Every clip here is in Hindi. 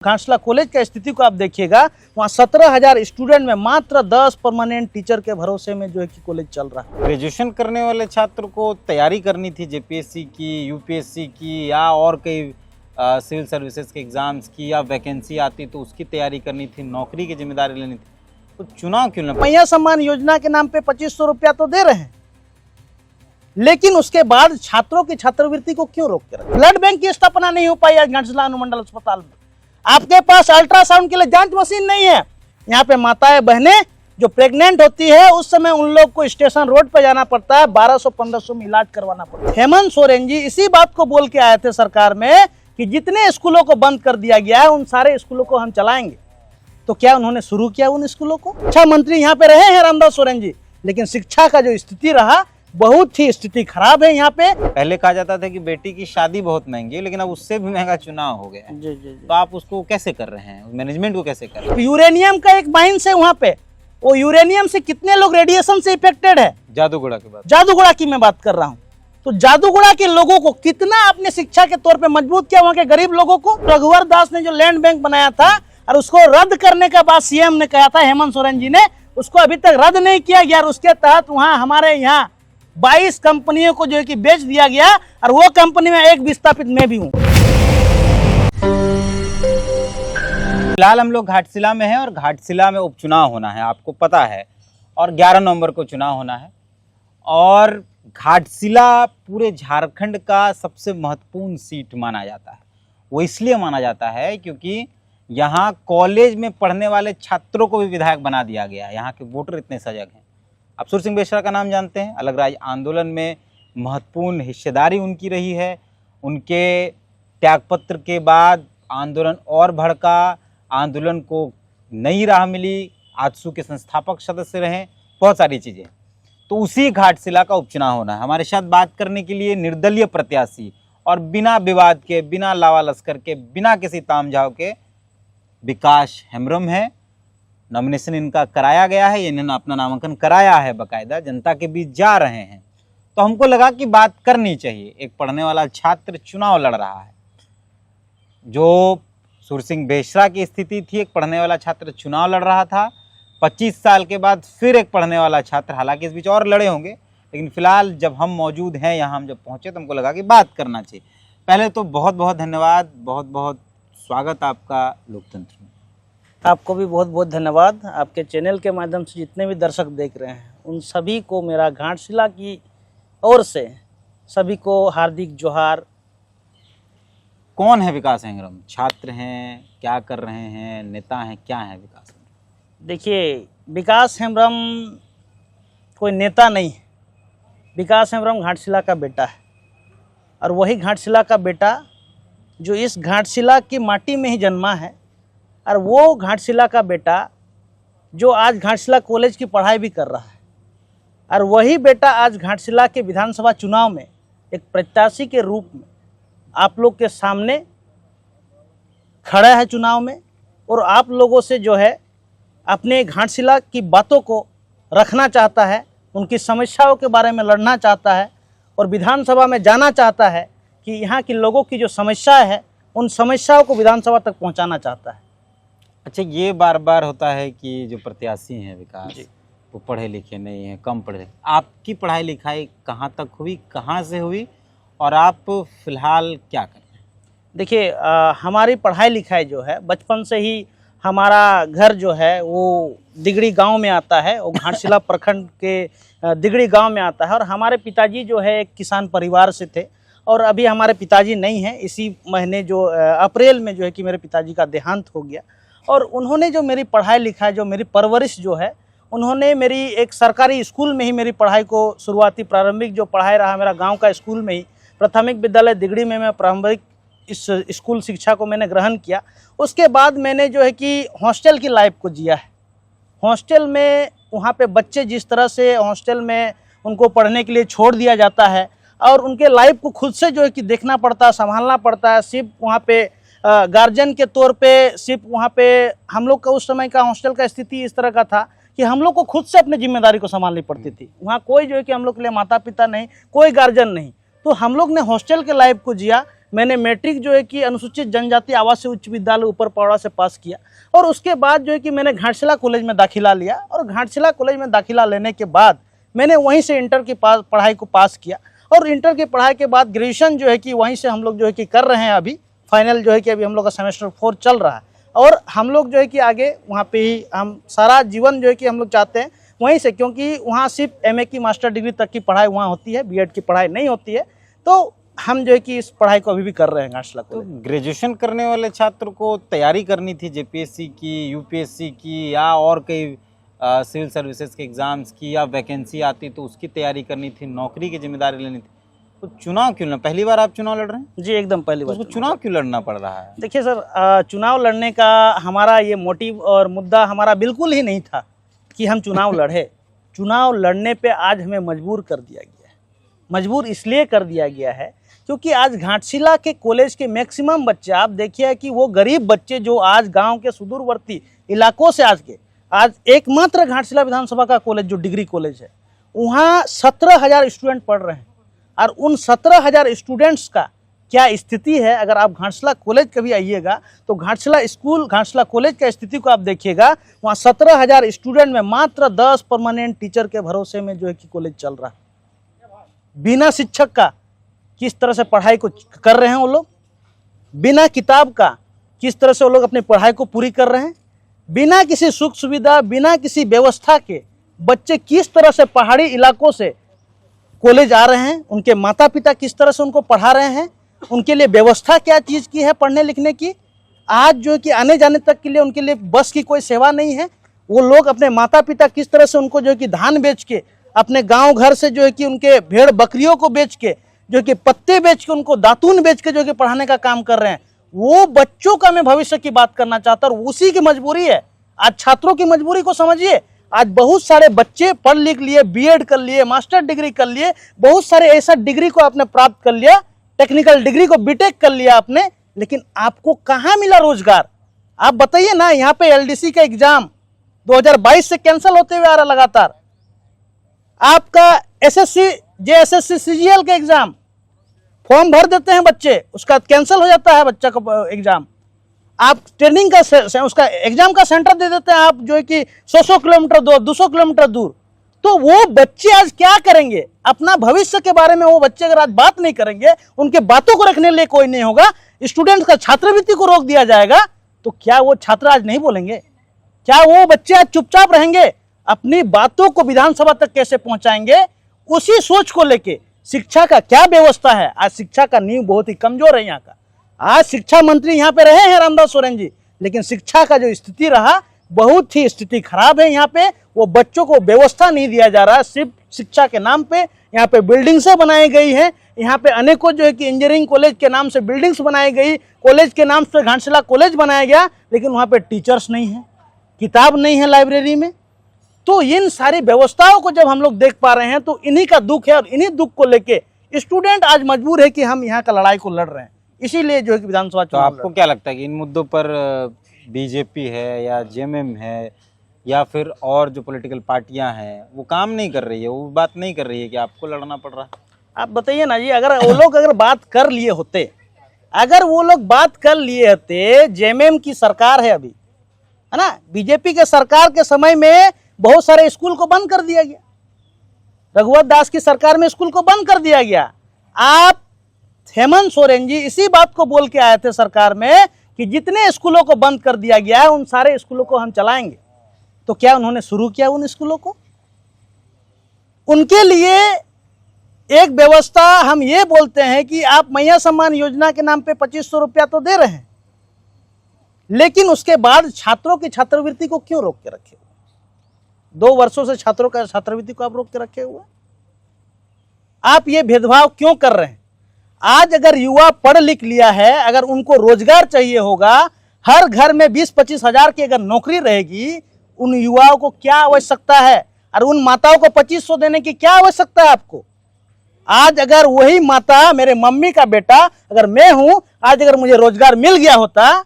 घाटशिला कॉलेज का स्थिति को आप देखिएगा, वहाँ 17,000 स्टूडेंट में मात्र 10 परमानेंट टीचर के भरोसे में जो है कि कॉलेज चल रहा है। ग्रेजुएशन करने वाले छात्र को तैयारी करनी थी जेपीएससी की, यूपीएससी की या और कई सिविल सर्विसेज के एग्जाम्स की, या वैकेंसी आती तो उसकी तैयारी करनी थी, नौकरी की जिम्मेदारी लेनी थी, तो चुनाव क्यों न? मैया सम्मान योजना के नाम पे 2500 रुपया तो दे रहे हैं, लेकिन उसके बाद छात्रों की छात्रवृत्ति को क्यों रोकते रहे? ब्लड बैंक की स्थापना नहीं हो पाई है घाटशिला अनुमंडल अस्पताल में। आपके पास अल्ट्रासाउंड के लिए जांच मशीन नहीं है। यहाँ पे माताएं बहनें जो प्रेग्नेंट होती है उस समय उन लोग को स्टेशन रोड पे जाना पड़ता है, 1200-1500 में इलाज करवाना पड़ता है। हेमंत सोरेन जी इसी बात को बोल के आए थे सरकार में कि जितने स्कूलों को बंद कर दिया गया है उन सारे स्कूलों को हम चलाएंगे। तो क्या उन्होंने शुरू किया उन स्कूलों को? शिक्षा मंत्री यहाँ पे रहे हैं रामदास सोरेन जी, लेकिन शिक्षा का जो स्थिति रहा बहुत ही स्थिति खराब है। यहाँ पे पहले कहा जाता था कि बेटी की शादी बहुत महंगी है, लेकिन अब उससे भी महंगा चुनाव हो गया है। तो आप उसको कैसे कर रहे हैं, मैनेजमेंट को कैसे कर रहे हैं? यूरेनियम का एक माइंस है वहाँ पे, वो यूरेनियम से कितने लोग रेडिएशन से इफेक्टेड है। जादूगोड़ा की बात, जादूगोड़ा की मैं बात कर रहा हूँ। तो जादूगोड़ा के लोगों को कितना आपने शिक्षा के तौर पे मजबूत किया, वहाँ के गरीब लोगों को। रघुवर दास ने जो लैंड बैंक बनाया था और उसको रद्द करने का बाद सीएम ने कहा था, हेमंत सोरेन जी ने, उसको अभी तक रद्द नहीं किया गया। और उसके तहत वहाँ हमारे यहाँ 22 कंपनियों को जो है कि बेच दिया गया, और वो कंपनी में एक विस्थापित मैं भी हूँ। फिलहाल हम लोग घाटशिला में हैं और घाटशिला में उपचुनाव होना है, आपको पता है, और 11 नवंबर को चुनाव होना है। और घाटशिला पूरे झारखंड का सबसे महत्वपूर्ण सीट माना जाता है। वो इसलिए माना जाता है क्योंकि यहाँ कॉलेज में पढ़ने वाले छात्रों को भी विधायक बना दिया गया है। यहाँ के वोटर इतने सजग हैं। आप सुरसिंह बेशरा का नाम जानते हैं, अलग राज्य आंदोलन में महत्वपूर्ण हिस्सेदारी उनकी रही है। उनके त्यागपत्र के बाद आंदोलन और भड़का, आंदोलन को नई राह मिली, आजसू के संस्थापक सदस्य रहे, बहुत सारी चीज़ें। तो उसी घाटशिला का उपचुनाव होना है। हमारे साथ बात करने के लिए निर्दलीय प्रत्याशी और बिना विवाद के, बिना लावा लश्कर के, बिना किसी तामझाम के विकास हेम्ब्रम है। नॉमिनेशन इनका कराया गया है, इन्होंने अपना नामांकन कराया है, बाकायदा जनता के बीच जा रहे हैं। तो हमको लगा कि बात करनी चाहिए। एक पढ़ने वाला छात्र चुनाव लड़ रहा है। जो सुरसिंह बेशरा की स्थिति थी, एक पढ़ने वाला छात्र चुनाव लड़ रहा था। 25 साल के बाद फिर एक पढ़ने वाला छात्र, हालांकि इस बीच और लड़े होंगे, लेकिन फिलहाल जब हम मौजूद हैं यहाँ, हम जब पहुँचे तो हमको लगा कि बात करना चाहिए। पहले तो बहुत बहुत धन्यवाद, बहुत बहुत स्वागत आपका लोकतंत्र में। आपको भी बहुत बहुत धन्यवाद। आपके चैनल के माध्यम से जितने भी दर्शक देख रहे हैं उन सभी को मेरा घाटशिला की ओर से सभी को हार्दिक जोहार। कौन है विकास हेम्ब्रम? छात्र हैं, क्या कर रहे हैं, नेता हैं, क्या है विकास हेम्ब्रम? देखिए, विकास हेम्ब्रम कोई नेता नहीं है। विकास हेम्ब्रम घाटशिला का बेटा है, और वही घाटशिला का बेटा जो इस घाटशिला की माटी में ही जन्मा है, और वो घाटशिला का बेटा जो आज घाटशिला कॉलेज की पढ़ाई भी कर रहा है, और वही बेटा आज घाटशिला के विधानसभा चुनाव में एक प्रत्याशी के रूप में आप लोग के सामने खड़ा है चुनाव में, और आप लोगों से जो है अपने घाटशिला की बातों को रखना चाहता है, उनकी समस्याओं के बारे में लड़ना चाहता है, और विधानसभा में जाना चाहता है कि यहाँ के लोगों की जो समस्या है उन समस्याओं को विधानसभा तक पहुँचाना चाहता है। अच्छा, ये बार बार होता है कि जो प्रत्याशी हैं विकास, वो पढ़े लिखे नहीं हैं, कम पढ़े। आपकी पढ़ाई लिखाई कहाँ तक हुई, कहाँ से हुई, और आप फिलहाल क्या कर रहे हैं? देखिए, हमारी पढ़ाई लिखाई जो है बचपन से ही, हमारा घर जो है वो दिगड़ी गांव में आता है, वो घाटशिला प्रखंड के दिगड़ी गांव में आता है। और हमारे पिताजी जो है एक किसान परिवार से थे, और अभी हमारे पिताजी नहीं हैं। इसी महीने जो अप्रैल में जो है कि मेरे पिताजी का देहांत हो गया। और उन्होंने जो मेरी पढ़ाई लिखाई, जो मेरी परवरिश जो है, उन्होंने मेरी एक सरकारी स्कूल में ही मेरी पढ़ाई को, शुरुआती प्रारंभिक जो पढ़ाई रहा मेरा गांव का स्कूल में ही, प्राथमिक विद्यालय दिगड़ी में मैं प्रारंभिक इस स्कूल शिक्षा को मैंने ग्रहण किया। उसके बाद मैंने जो है कि हॉस्टल की लाइफ को जिया है। हॉस्टल में वहाँ पे बच्चे जिस तरह से हॉस्टल में उनको पढ़ने के लिए छोड़ दिया जाता है, और उनके लाइफ को खुद से जो है कि देखना पड़ता है, संभालना पड़ता है। सिर्फ वहाँ पे गार्जियन के तौर पे, सिर्फ वहाँ पे हम लोग का उस समय का हॉस्टल का स्थिति इस तरह का था कि हम लोग को खुद से अपनी जिम्मेदारी को संभालनी पड़ती थी। वहाँ कोई जो है कि हम लोग के लिए माता पिता नहीं, कोई गार्जियन नहीं। तो हम लोग ने हॉस्टल के लाइफ को जिया। मैंने मैट्रिक जो है कि अनुसूचित जनजाति आवासीय उच्च विद्यालय ऊपर पौड़ा से पास किया और उसके बाद जो है कि मैंने घाटशिला कॉलेज में दाखिला लिया और घाटशिला कॉलेज में दाखिला लेने के बाद मैंने वहीं से इंटर की पढ़ाई को पास किया और इंटर की पढ़ाई के बाद ग्रेजुएशन जो है कि वहीं से हम लोग जो है कि कर रहे हैं। अभी फाइनल जो है कि अभी हम लोग का सेमेस्टर 4 चल रहा है और हम लोग जो है कि आगे वहाँ पे ही हम सारा जीवन जो है कि हम लोग चाहते हैं वहीं से, क्योंकि वहाँ सिर्फ एमए की मास्टर डिग्री तक की पढ़ाई वहाँ होती है, बीएड की पढ़ाई नहीं होती है। तो हम जो है कि इस पढ़ाई को अभी भी कर रहे हैं घाटशिला तो कॉलेज। ग्रेजुएशन करने वाले छात्र को तैयारी करनी थी जेपीएससी की, यूपीएससी की या और कई सिविल सर्विसेज के एग्जाम्स की, या वैकेंसी आती तो उसकी तैयारी करनी थी, नौकरी की जिम्मेदारी लेनी थी, तो चुनाव क्यों लड़ना? पहली बार आप चुनाव लड़ रहे हैं? जी एकदम पहली बार। तो चुनाव क्यों लड़ना पड़ रहा है? देखिए सर, चुनाव लड़ने का हमारा ये मोटिव और मुद्दा हमारा बिल्कुल ही नहीं था कि हम चुनाव लड़े। चुनाव लड़ने पे आज हमें मजबूर कर दिया गया है। मजबूर इसलिए कर दिया गया है क्योंकि आज घाटशिला के कॉलेज के मैक्सिमम बच्चे आप देखिए कि वो गरीब बच्चे जो आज गांव के सुदूरवर्ती इलाकों से आज एकमात्र घाटशिला विधानसभा का कॉलेज जो डिग्री कॉलेज है वहाँ 17,000 स्टूडेंट पढ़ रहे हैं और उन 17,000 स्टूडेंट्स का क्या स्थिति है, अगर आप घाटशिला कॉलेज कभी आइएगा तो घाटशिला कॉलेज का स्थिति को आप देखिएगा। वहाँ 17,000 स्टूडेंट में मात्र 10 परमानेंट टीचर के भरोसे में जो है कि कॉलेज चल रहा है। बिना शिक्षक का किस तरह से पढ़ाई को कर रहे हैं वो लोग, बिना किताब का किस तरह से वो लोग अपनी पढ़ाई को पूरी कर रहे हैं, बिना किसी सुख सुविधा, बिना किसी व्यवस्था के बच्चे किस तरह से पहाड़ी इलाकों से कॉलेज आ रहे हैं, उनके माता पिता किस तरह से उनको पढ़ा रहे हैं, उनके लिए व्यवस्था क्या चीज़ की है पढ़ने लिखने की। आज जो कि आने जाने तक के लिए उनके लिए बस की कोई सेवा नहीं है। वो लोग अपने माता पिता किस तरह से उनको जो है कि धान बेच के, अपने गांव घर से जो है कि उनके भेड़ बकरियों को बेच के, जो कि पत्ते बेच के, उनको दातून बेच के जो कि पढ़ाने का काम कर रहे हैं। वो बच्चों का मैं भविष्य की बात करना चाहता हूँ, उसी की मजबूरी है। आज छात्रों की मजबूरी को समझिए। आज बहुत सारे बच्चे पढ़ लिख लिए, बीएड कर लिए, मास्टर डिग्री कर लिए, बहुत सारे ऐसा डिग्री को आपने प्राप्त कर लिया, टेक्निकल डिग्री को बीटेक कर लिया आपने, लेकिन आपको कहाँ मिला रोजगार? आप बताइए ना। यहाँ पे एलडीसी का एग्जाम 2022 से कैंसिल होते हुए आ रहा लगातार। आपका एसएससी, जेएसएससी, सीजीएल के एग्जाम फॉर्म भर देते हैं बच्चे, उसका कैंसिल हो जाता है बच्चा का एग्जाम। आप ट्रेनिंग का उसका एग्जाम का सेंटर दे देते हैं आप जो है कि 100 किलोमीटर दूर, 200 किलोमीटर दूर। तो वो बच्चे आज क्या करेंगे? अपना भविष्य के बारे में वो बच्चे अगर आज बात नहीं करेंगे, उनके बातों को रखने के लिए कोई नहीं होगा, स्टूडेंट्स का छात्रवृत्ति को रोक दिया जाएगा, तो क्या वो छात्र आज नहीं बोलेंगे? क्या वो बच्चे आज चुपचाप रहेंगे? अपनी बातों को विधानसभा तक कैसे पहुंचाएंगे? उसी सोच को लेके शिक्षा का क्या व्यवस्था है? आज शिक्षा का नींव बहुत ही कमजोर है यहाँ का। आज शिक्षा मंत्री यहाँ पे रहे हैं रामदास सोरेन जी, लेकिन शिक्षा का जो स्थिति रहा, बहुत ही स्थिति खराब है। यहाँ पे वो बच्चों को व्यवस्था नहीं दिया जा रहा। सिर्फ शिक्षा के नाम पे यहाँ पे बिल्डिंग्सें बनाई गई हैं। यहाँ पे अनेकों जो है कि इंजीनियरिंग कॉलेज के नाम से बिल्डिंग्स बनाई गई, कॉलेज के नाम से घाटशिला कॉलेज बनाया गया, लेकिन वहाँ पे टीचर्स नहीं है, किताब नहीं है लाइब्रेरी में। तो इन सारी व्यवस्थाओं को जब हम लोग देख पा रहे हैं तो इन्हीं का दुख है और इन्हीं दुख को लेके स्टूडेंट आज मजबूर है कि हम यहाँ का लड़ाई को लड़ रहे हैं। इसीलिए जो है कि विधानसभा तो आपको क्या लगता है कि इन मुद्दों पर बीजेपी है या जेएमएम है या फिर और जो पॉलिटिकल पार्टियां हैं वो काम नहीं कर रही है, वो बात नहीं कर रही है कि आपको लड़ना पड़ रहा है? आप बताइए ना जी। अगर वो लोग अगर बात कर लिए होते, अगर वो लोग बात कर लिए होते, जेएमएम की सरकार है अभी, है ना, बीजेपी के सरकार के समय में बहुत सारे स्कूल को बंद कर दिया गया। रघुवर दास की सरकार में स्कूल को बंद कर दिया गया। आप हेमंत सोरेन जी इसी बात को बोल के आए थे सरकार में कि जितने स्कूलों को बंद कर दिया गया है उन सारे स्कूलों को हम चलाएंगे। तो क्या उन्होंने शुरू किया उन स्कूलों को? उनके लिए एक व्यवस्था हम ये बोलते हैं कि आप मैया सम्मान योजना के नाम पे 2500 रुपया तो दे रहे हैं, लेकिन उसके बाद छात्रों की छात्रवृत्ति को क्यों रोक के रखे हुए? 2 वर्षों से छात्रों का छात्रवृत्ति को आप रोक के रखे हुए। आप ये भेदभाव क्यों कर रहे हैं? आज अगर युवा पढ़ लिख लिया है, अगर उनको रोजगार चाहिए होगा, हर घर में 20-25 हजार की अगर नौकरी रहेगी, उन युवाओं को क्या आवश्यकता है? और उन माताओं को 2500 देने की क्या आवश्यकता है आपको? आज अगर वही माता, मेरे मम्मी का बेटा अगर मैं हूं, आज अगर मुझे रोजगार मिल गया होता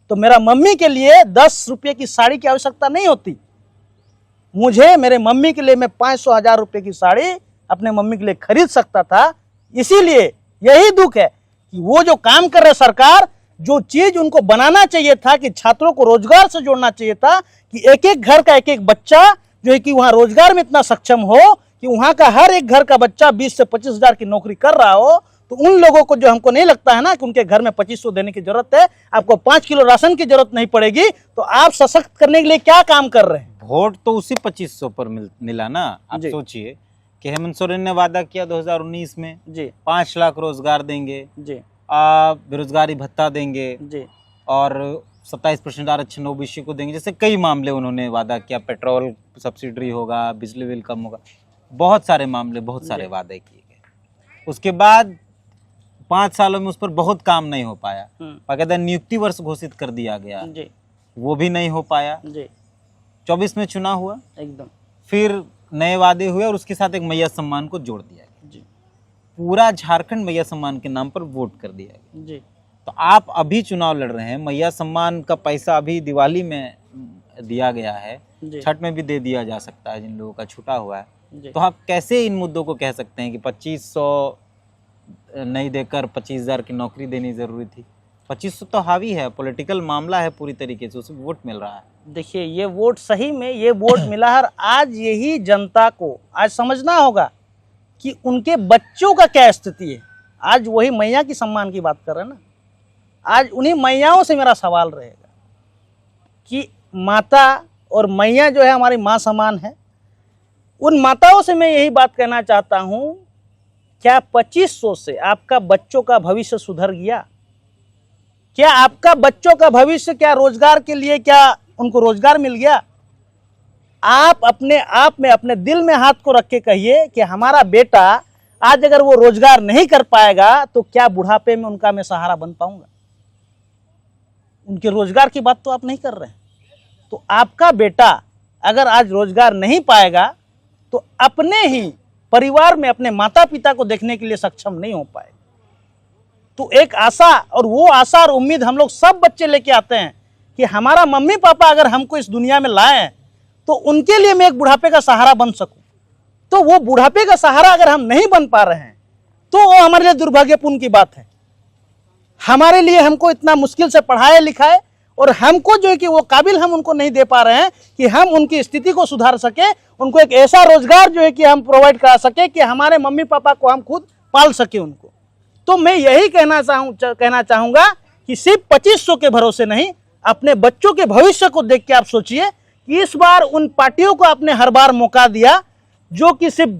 तो मेरा मम्मी के लिए 10 रुपये की साड़ी की आवश्यकता नहीं होती। मुझे, मेरे मम्मी के लिए मैं 500-1000 रुपये की साड़ी अपने मम्मी के लिए खरीद सकता था। इसीलिए यही दुख है कि वो जो काम कर रहे सरकार, जो चीज उनको बनाना चाहिए था कि छात्रों को रोजगार से जोड़ना चाहिए था, कि एक एक घर का एक एक बच्चा जो है कि वहां रोजगार में इतना सक्षम हो कि वहां का हर एक घर का बच्चा 20 से 25 हजार की नौकरी कर रहा हो, तो उन लोगों को जो हमको नहीं लगता है ना कि उनके घर में 2500 देने की जरूरत है, आपको 5 किलो राशन की जरूरत नहीं पड़ेगी, तो आप सशक्त करने के लिए क्या काम कर रहे हैं? वोट तो उसी 2500 पर मिला ना। आप जी। सोचिए कि हेमंत सोरेन ने वादा किया 2019 में जी 5 लाख रोजगार देंगे, जी बेरोजगारी भत्ता देंगे जी और 27% आरक्षण ओबीसी को देंगे, जैसे कई मामले उन्होंने वादा किया, पेट्रोल सब्सिडी होगा, बिजली बिल कम होगा, बहुत सारे मामले, बहुत सारे वादे किए गए। उसके बाद 5 सालों में उस पर बहुत काम नहीं हो पाया। बाकायदा नियुक्ति वर्ष घोषित कर दिया गया, जी वो भी नहीं हो पाया। जी 24 में चुनाव हुआ, एकदम फिर नए वादे हुए और उसके साथ एक मैया सम्मान को जोड़ दिया गया। जी पूरा झारखंड मैया सम्मान के नाम पर वोट कर दिया गया। जी तो आप अभी चुनाव लड़ रहे हैं, मैया सम्मान का पैसा अभी दिवाली में दिया गया है, जी छठ में भी दे दिया जा सकता है जिन लोगों का छूटा हुआ है। जी तो आप कैसे इन मुद्दों को कह सकते हैं कि 2500 नहीं देकर 25,000 की नौकरी देनी जरूरी थी? 2500 तो हावी है, पॉलिटिकल मामला है पूरी तरीके से, उसमें वोट मिल रहा है। देखिए, ये वोट सही में ये वोट मिला है। आज यही जनता को आज समझना होगा कि उनके बच्चों का क्या स्थिति है। आज वही मैया की सम्मान की बात कर रहे हैं ना, आज उन्हीं मैयाओं से मेरा सवाल रहेगा कि माता और मैया जो है हमारी माँ समान है। उन माताओं से मैं यही बात कहना चाहता हूँ, क्या 2500 से आपका बच्चों का भविष्य सुधर गया? क्या आपका बच्चों का भविष्य क्या रोजगार के लिए क्या उनको रोजगार मिल गया? आप अपने आप में अपने दिल में हाथ को रख के कहिए कि हमारा बेटा आज अगर वो रोजगार नहीं कर पाएगा तो क्या बुढ़ापे में उनका मैं सहारा बन पाऊंगा? उनके रोजगार की बात तो आप नहीं कर रहे हैं। तो आपका बेटा अगर आज रोजगार नहीं पाएगा तो अपने ही परिवार में अपने माता पिता को देखने के लिए सक्षम नहीं हो पाएगा। तो एक आशा, और वो आशा और उम्मीद हम लोग सब बच्चे लेके आते हैं कि हमारा मम्मी पापा अगर हमको इस दुनिया में लाए तो उनके लिए मैं एक बुढ़ापे का सहारा बन सकूं। तो वो बुढ़ापे का सहारा अगर हम नहीं बन पा रहे हैं तो वो हमारे लिए दुर्भाग्यपूर्ण की बात है। हमारे लिए हमको इतना मुश्किल से पढ़ाए लिखाए और हमको जो है कि वो काबिल हम उनको नहीं दे पा रहे हैं कि हम उनकी स्थिति को सुधार सके, उनको एक ऐसा रोजगार जो है कि हम प्रोवाइड करा सके कि हमारे मम्मी पापा को हम खुद पाल सके उनको। तो मैं यही कहना चाहूँगा कि सिर्फ 2500 के भरोसे नहीं, अपने बच्चों के भविष्य को देख के आप सोचिए कि इस बार उन पार्टियों को आपने हर बार मौका दिया जो कि सिर्फ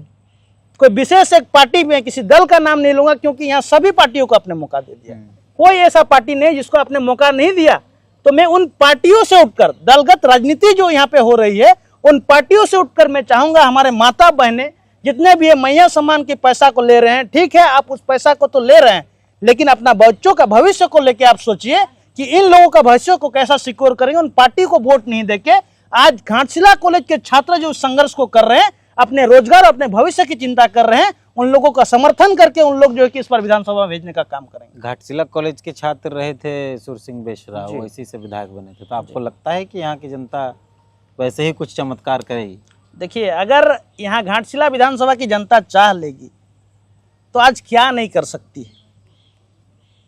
कोई विशेष एक पार्टी में, किसी दल का नाम नहीं लूंगा क्योंकि यहाँ सभी पार्टियों को आपने मौका दे दिया। कोई ऐसा पार्टी नहीं जिसको आपने मौका नहीं दिया। तो मैं उन पार्टियों से उठकर, दलगत राजनीति जो यहाँ पे हो रही है, उन पार्टियों से उठकर मैं चाहूंगा हमारे माता बहनें जितने भी ये मैया सम्मान के पैसा को ले रहे हैं, ठीक है आप उस पैसा को तो ले रहे हैं, लेकिन अपना बच्चों का भविष्य को लेकर आप सोचिए कि इन लोगों का भविष्य को कैसा सिक्योर करेंगे। उन पार्टी को वोट नहीं देके आज घाटशिला कॉलेज के छात्र जो संघर्ष को कर रहे हैं, अपने रोजगार, अपने भविष्य की चिंता कर रहे हैं, उन लोगों का समर्थन करके उन लोग जो है कि इस पर विधानसभा में भेजने का काम करेंगे। घाटशिला कॉलेज के छात्र रहे थे सुर सिंह बेशरा, वो इसी से विधायक बने थे, तो आपको लगता है कि यहाँ की जनता वैसे ही कुछ चमत्कार करेगी? देखिए, अगर यहाँ घाटशिला विधानसभा की जनता चाह लेगी तो आज क्या नहीं कर सकती है।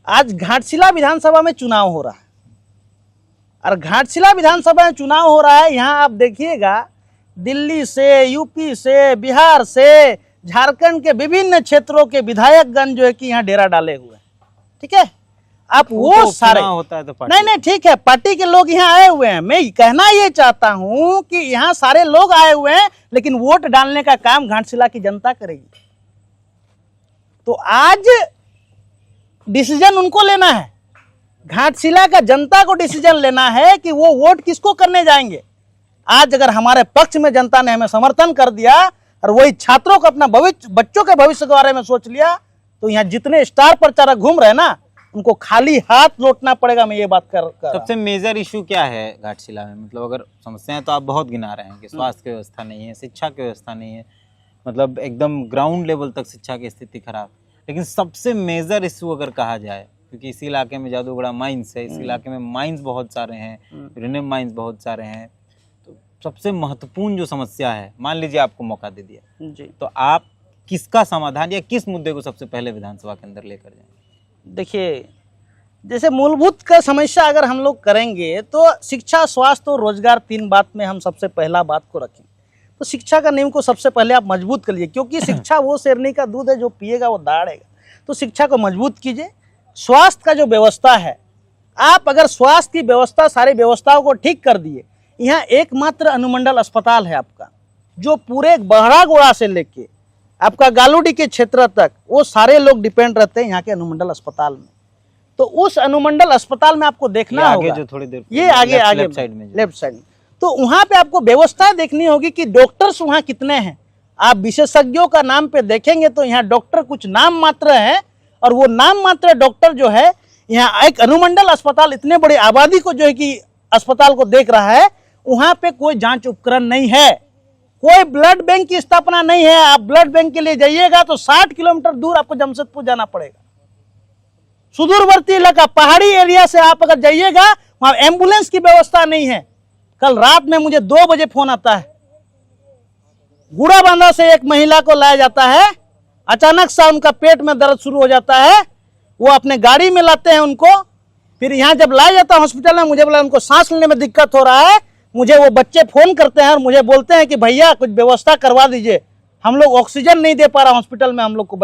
आज घाटशिला विधानसभा में चुनाव हो रहा है और घाटशिला विधानसभा में चुनाव हो रहा है, यहाँ आप देखिएगा दिल्ली से, यूपी से, बिहार से, झारखंड के विभिन्न क्षेत्रों के विधायकगण जो है कि यहाँ डेरा डाले हुए हैं। ठीक है, आप वो सारे होता है तो नहीं ठीक है, पार्टी के लोग यहाँ आए हुए हैं। मैं कहना ये चाहता हूँ कि यहाँ सारे लोग आए हुए हैं, लेकिन वोट डालने का काम घाटशिला की जनता करेगी। तो आज डिसीजन उनको लेना है, घाटशिला का जनता को डिसीजन लेना है कि वो वोट किसको करने जाएंगे। आज अगर हमारे पक्ष में जनता ने हमें समर्थन कर दिया और वही छात्रों को अपना भविष्य, बच्चों के भविष्य के बारे में सोच लिया, तो यहाँ जितने स्टार प्रचारक घूम रहे हैं ना, उनको खाली हाथ लौटना पड़ेगा। मैं ये बात कर सबसे मेजर इशू क्या है घाटशिला में? मतलब अगर समस्याएं तो आप बहुत गिना रहे हैं कि स्वास्थ्य की व्यवस्था नहीं है, शिक्षा की व्यवस्था नहीं है, मतलब एकदम ग्राउंड लेवल तक शिक्षा की स्थिति खराब। लेकिन सबसे मेजर इशू अगर कहा जाए, क्योंकि इसी इलाके में जादूगढ़ा माइंस है, इस इलाके में माइंस बहुत सारे हैं, यूरेनियम माइंस बहुत सारे हैं, तो सबसे महत्वपूर्ण जो समस्या है, मान लीजिए आपको मौका दे दिया जी, तो आप किसका समाधान या किस मुद्दे को सबसे पहले विधानसभा के अंदर लेकर जाएंगे? देखिए, जैसे मूलभूत का समस्या अगर हम लोग करेंगे तो शिक्षा, स्वास्थ्य और रोजगार, 3 बात में हम सबसे पहला बात को रखें। तो शिक्षा का नींव को सबसे पहले आप मजबूत करिए, क्योंकि शिक्षा वो शेरनी का दूध है, जो पिएगा वो दहाड़ेगा। तो शिक्षा को मजबूत कीजिए। स्वास्थ्य का जो व्यवस्था है, आप अगर स्वास्थ्य की व्यवस्था, सारी व्यवस्थाओं को ठीक कर दिए, यहाँ एकमात्र अनुमंडल अस्पताल है आपका, जो पूरे बहरागोड़ा से लेके आपका गालूडी के क्षेत्र तक वो सारे लोग डिपेंड रहते हैं यहाँ के अनुमंडल अस्पताल में। तो उस अनुमंडल अस्पताल में आपको देखना होगा, जो थोड़ी देर ये आगे लेफ्ट साइड में, लेफ्ट साइड में, तो वहाँ पे आपको व्यवस्थाएं देखनी होगी कि डॉक्टर्स वहाँ कितने हैं। आप विशेषज्ञों का नाम पे देखेंगे तो यहाँ डॉक्टर कुछ नाम मात्र है, और वो नाम मात्र डॉक्टर जो है, यहाँ एक अनुमंडल अस्पताल इतने बड़ी आबादी को जो है कि अस्पताल को देख रहा है, वहाँ पे कोई जांच उपकरण नहीं है, कोई ब्लड बैंक की स्थापना नहीं है। आप ब्लड बैंक के लिए जाइएगा तो 60 किलोमीटर दूर आपको जमशेदपुर जाना पड़ेगा, सुदूरवर्ती इलाका, पहाड़ी एरिया से आप अगर जाइएगा, वहां एम्बुलेंस की व्यवस्था नहीं है। कल रात में मुझे 2 बजे फोन आता है, गुड़ा बांधा से एक महिला को लाया जाता है, अचानक सा उनका पेट में दर्द शुरू हो जाता है, वो अपने गाड़ी में लाते हैं उनको, फिर यहाँ जब लाया जाता है हॉस्पिटल में, मुझे बोला उनको सांस लेने में दिक्कत हो रहा है। मुझे वो बच्चे फोन करते हैं और मुझे बोलते हैं कि भैया कुछ व्यवस्था करवा दीजिए, हम लोग ऑक्सीजन नहीं दे पा रहा हॉस्पिटल में हम लोग को,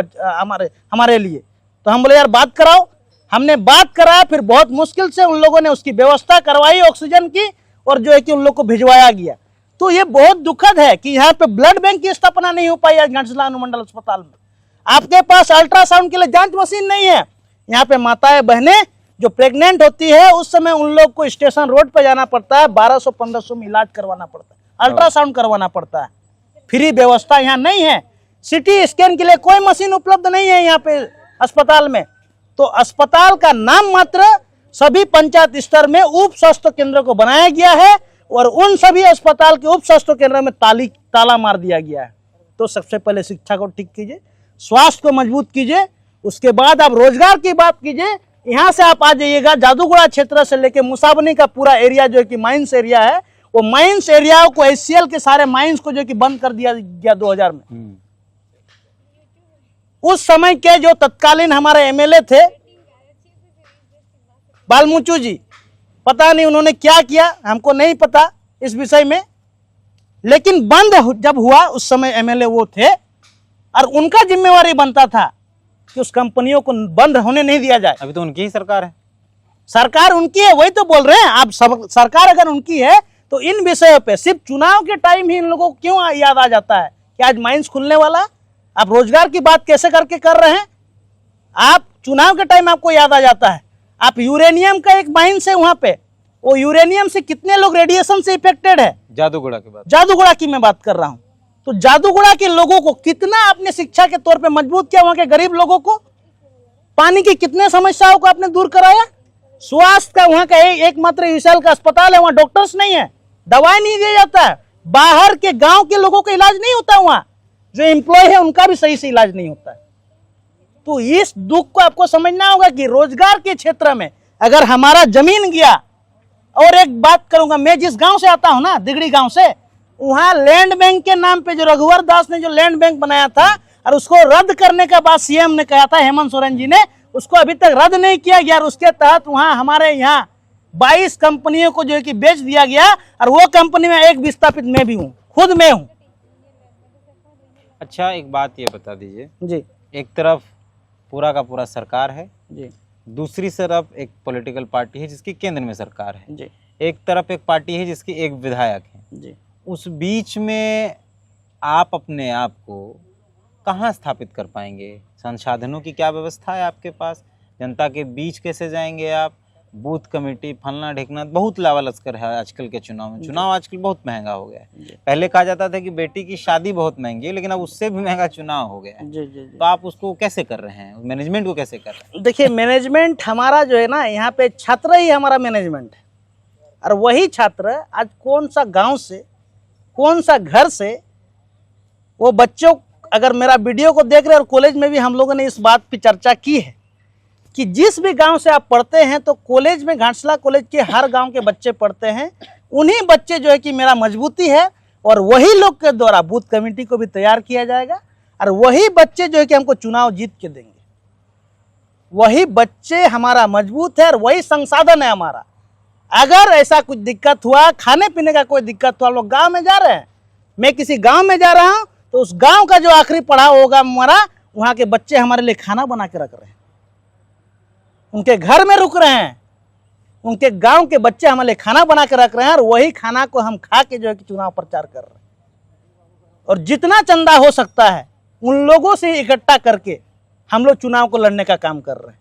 हमारे लिए। तो हम बोले यार बात कराओ, हमने बात कराया, फिर बहुत मुश्किल से उन लोगों ने उसकी व्यवस्था करवाई ऑक्सीजन की, और जो है कि उन लोग को भिजवाया गया। तो ये बहुत दुखद है कि यहाँ पे ब्लड बैंक की स्थापना नहीं हो पाई है घाटशिला अनुमंडल अस्पताल में। आपके पास अल्ट्रासाउंड के लिए जांच मशीन नहीं है। यहाँ पे माताएं बहनें जो प्रेग्नेंट होती है, उस समय उन लोग को स्टेशन रोड पे जाना पड़ता है, 1200-1500 में इलाज करवाना पड़ता है, अल्ट्रासाउंड करवाना पड़ता है। फ्री व्यवस्था यहाँ नहीं है। सिटी स्कैन के लिए कोई मशीन उपलब्ध नहीं है यहाँ पे अस्पताल में। तो अस्पताल का नाम मात्र सभी पंचायत स्तर में उप स्वास्थ्य केंद्र को बनाया गया है, और उन सभी अस्पताल के उप स्वास्थ्य केंद्र में ताला मार दिया गया है। तो सबसे पहले शिक्षा को ठीक कीजिए, स्वास्थ्य को मजबूत कीजिए, उसके बाद आप रोजगार की बात कीजिए। यहाँ से आप आ जाइएगा जादूगोड़ा क्षेत्र से लेके मुसाबनी का पूरा एरिया जो है कि माइंस एरिया है, वो माइंस एरिया को, HCL के सारे माइंस को जो कि बंद कर दिया गया 2000 में। उस समय के जो तत्कालीन हमारे MLA थे बालमुचू जी, पता नहीं उन्होंने क्या किया, हमको नहीं पता इस विषय में, लेकिन बंद जब हुआ उस समय MLA वो थे, और उनका जिम्मेवारी बनता था कि उस कंपनियों को बंद होने नहीं दिया जाए। अभी तो उनकी ही सरकार है, सरकार उनकी है, वही तो बोल रहे हैं आप। सरकार अगर उनकी है तो इन विषयों पे सिर्फ चुनाव के टाइम ही इन लोगों को क्यों याद आ जाता है कि आज माइंस खुलने वाला, आप रोजगार की बात कैसे करके कर रहे हैं, आप चुनाव के टाइम आपको याद आ जाता है। आप यूरेनियम का एक माइंस है वहां पे, वो यूरेनियम से कितने लोग रेडिएशन से इफेक्टेड है। जादूगोड़ा की बात, जादूगोड़ा की मैं बात कर रहा हूं। तो जादूगोड़ा के लोगों को कितना आपने शिक्षा के तौर पे मजबूत किया, वहां के गरीब लोगों को, पानी की कितने समस्याओं को आपने दूर कराया। स्वास्थ्य का वहां का एकमात्र HCL का अस्पताल है, वहां डॉक्टर्स नहीं है, दवाई नहीं दिया जाता है, बाहर के गांव के लोगों का इलाज नहीं होता, वहां जो एम्प्लॉय है उनका भी सही से इलाज नहीं होता है। तो इस दुख को आपको समझना होगा कि रोजगार के क्षेत्र में अगर हमारा जमीन गया, और एक बात करूंगा, मैं जिस गांव से आता हूं ना, दिगड़ी गांव से, वहां लैंड बैंक के नाम पे जो रघुवर दास ने जो लैंड बैंक बनाया था, और उसको रद्द करने का बाद CM ने कहा था, हेमंत सोरेन जी ने, उसको अभी तक रद्द नहीं किया गया, और उसके तहत वहां हमारे यहाँ 22 कंपनियों को जो है कि बेच दिया गया, और वो कंपनी में एक विस्थापित मैं भी हूँ, खुद मैं हूँ। अच्छा, एक बात ये बता दीजिए जी, एक तरफ पूरा का पूरा सरकार है जी, दूसरी तरफ एक पॉलिटिकल पार्टी है जिसकी केंद्र में सरकार है जी, एक तरफ एक पार्टी है जिसकी एक विधायक है जी। उस बीच में आप अपने आप को कहाँ स्थापित कर पाएंगे? संसाधनों की क्या व्यवस्था है आपके पास? जनता के बीच कैसे जाएंगे आप? बूथ कमेटी फलना ढेकना, बहुत लावा लश्कर है आजकल के चुनाव में। चुनाव आजकल बहुत महंगा हो गया है। पहले कहा जाता था कि बेटी की शादी बहुत महंगी है, लेकिन अब उससे भी महंगा चुनाव हो गया है। जी, जी, जी। तो आप उसको कैसे कर रहे हैं, मैनेजमेंट को कैसे कर रहे हैं? देखिए, मैनेजमेंट हमारा जो है ना, यहाँ पे छात्र ही हमारा मैनेजमेंट है, और वही छात्र आज कौन सा गांव से, कौन सा घर से, वो बच्चों, अगर मेरा वीडियो को देख रहे हैं, और कॉलेज में भी हम लोगों ने इस बात पे चर्चा की है कि जिस भी गांव से आप पढ़ते हैं, तो कॉलेज में घाटशिला कॉलेज के हर गांव के बच्चे पढ़ते हैं। उन्हीं बच्चे जो है कि मेरा मजबूती है, और वही लोग के द्वारा बूथ कमेटी को भी तैयार किया जाएगा, और वही बच्चे जो है कि हमको चुनाव जीत के देंगे। वही बच्चे हमारा मजबूत है और वही संसाधन है हमारा। अगर ऐसा कुछ दिक्कत हुआ, खाने पीने का कोई दिक्कत हुआ, लोग गांव में जा रहे हैं, मैं किसी गांव में जा रहा हूं तो उस गांव का जो आखिरी पड़ाव होगा हमारा, वहां के बच्चे हमारे लिए खाना बना के रख रहे हैं, उनके घर में रुक रहे हैं, उनके गांव के बच्चे हमारे लिए खाना बना के रख रहे हैं और वही खाना को हम खा के जो है कि चुनाव प्रचार कर रहे हैं। और जितना चंदा हो सकता है उन लोगों से इकट्ठा करके हम लोग चुनाव को लड़ने का काम कर रहे हैं।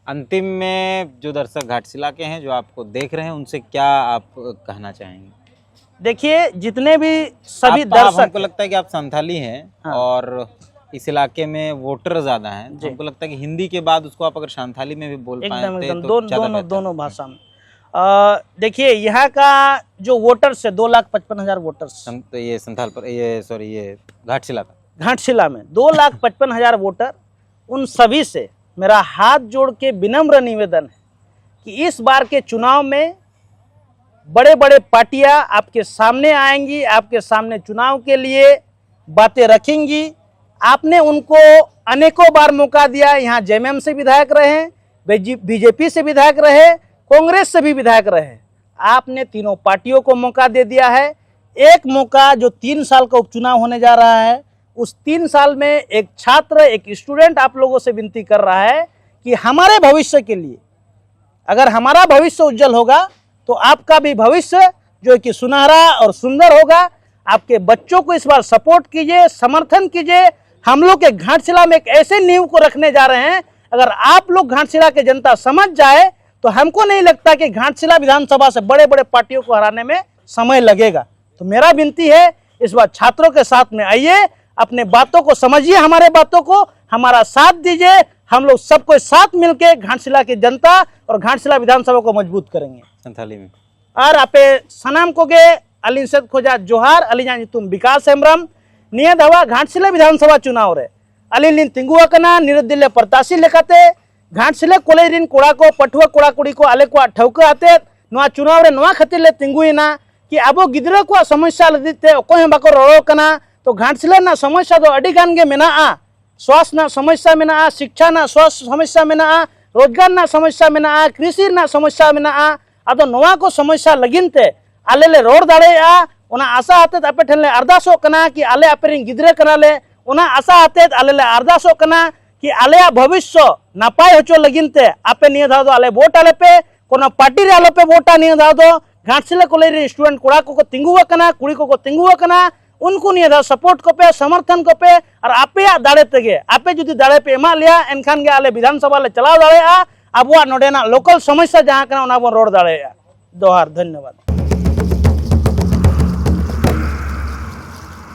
अंतिम में जो दर्शक घाटशिला के हैं, जो आपको देख रहे हैं, उनसे क्या आप कहना चाहेंगे? देखिए, जितने भी सभी आप दर्शक, हमको लगता है कि आप संथाली हैं। हाँ। और इस इलाके में वोटर ज्यादा हैं, जी। हमको लगता है कि हिंदी के बाद उसको आप अगर संथाली में भी बोल एकदम पाते एकदम तो ज्यादा बेहतर। दोनों भाषा में। देखिए, यहाँ का जो वोटर्स है 2,55,000 वोटर्स, तो ये संथाल पर ये घाटशिला का घाटशिला में 2,55,000 वोटर, उन सभी से मेरा हाथ जोड़ के विनम्र निवेदन है कि इस बार के चुनाव में बड़े बड़े पार्टियां आपके सामने आएंगी, आपके सामने चुनाव के लिए बातें रखेंगी। आपने उनको अनेकों बार मौका दिया, यहाँ जेएमएम से विधायक रहे, बीजेपी से विधायक रहे, कांग्रेस से भी विधायक रहे। आपने तीनों पार्टियों को मौका दे दिया है। एक मौका जो 3 साल का उपचुनाव होने जा रहा है, उस 3 साल में एक छात्र, एक स्टूडेंट आप लोगों से विनती कर रहा है कि हमारे भविष्य के लिए, अगर हमारा भविष्य उज्जवल होगा तो आपका भी भविष्य जो है कि सुनहरा और सुंदर होगा। आपके बच्चों को इस बार सपोर्ट कीजिए, समर्थन कीजिए। हम लोग के घाटशिला में एक ऐसे नींव को रखने जा रहे हैं, अगर आप लोग घाटशिला के जनता समझ जाए तो हमको नहीं लगता कि घाटशिला विधानसभा से बड़े बड़े पार्टियों को हराने में समय लगेगा। तो मेरा विनती है, इस बार छात्रों के साथ में आइए, अपने बातों को समझिए, हमारे बातों को, हमारा साथ दीजिए। हम लोग सबको साथ मिलके घाटशिला की जनता और घाटशिला विधानसभा को मजबूत करेंगे। संथाली में और आपे सनाम को गे अलिन सेद खोजा जोहार अलिन तुम विकास हेम्ब्रम निया दवा घाटशिला विधानसभा चुनाव रे अलिन तिंगु अकना निरुद्दिल्ले प्रत्याशी लेकाते घाटशिला कोलेरिन कोड़ा को पठुआ कोड़ा कुड़ी को आले को ठौका आते नवा चुनाव रे नवा खातिर ले तिंगुइना कि अब गिद्रा को समस्या लदिते ओकोय बाको रोड़ो कना तो घाटशिला ना समस्या दो अडी गान गे मेना, स्वास्थ्य ना समस्या मेना, शिक्षा ना स्वास्थ्य समस्या मेना, रोजगार ना समस्या मेना, कृषि ना समस्या मेना। अदो नवा को समस्या लगिनते आले ले रोड दाड़ेया ओना आशा आते आपे ठन ले अरदासो कना कि आले आपे गिद्रा कना ले ओना आशा आते आले ले अरदासो कना कि आले भविष्य नापाय होचो लगिनते आपे निया धाव दो आले वोट आले पे कोनो पार्टी रे आले पे वोटा निया धाव दो घाटशिला कोलेरी स्टूडेंट कोड़ा को तिंगुआ कना कुड़ी को तिंगुआ कना उनको निया धाव सपोर्ट को पे समर्थन को पे और आपे दाड़े तेगे आपे जुदी दाड़े पे एमा लिया एनखान गे आले विधानसभा ले चलाव दाड़ेया अब नोडेना लोकल समस्या जहाँ कना ओना बो रोड दाड़ेया। जोहार, धन्यवाद।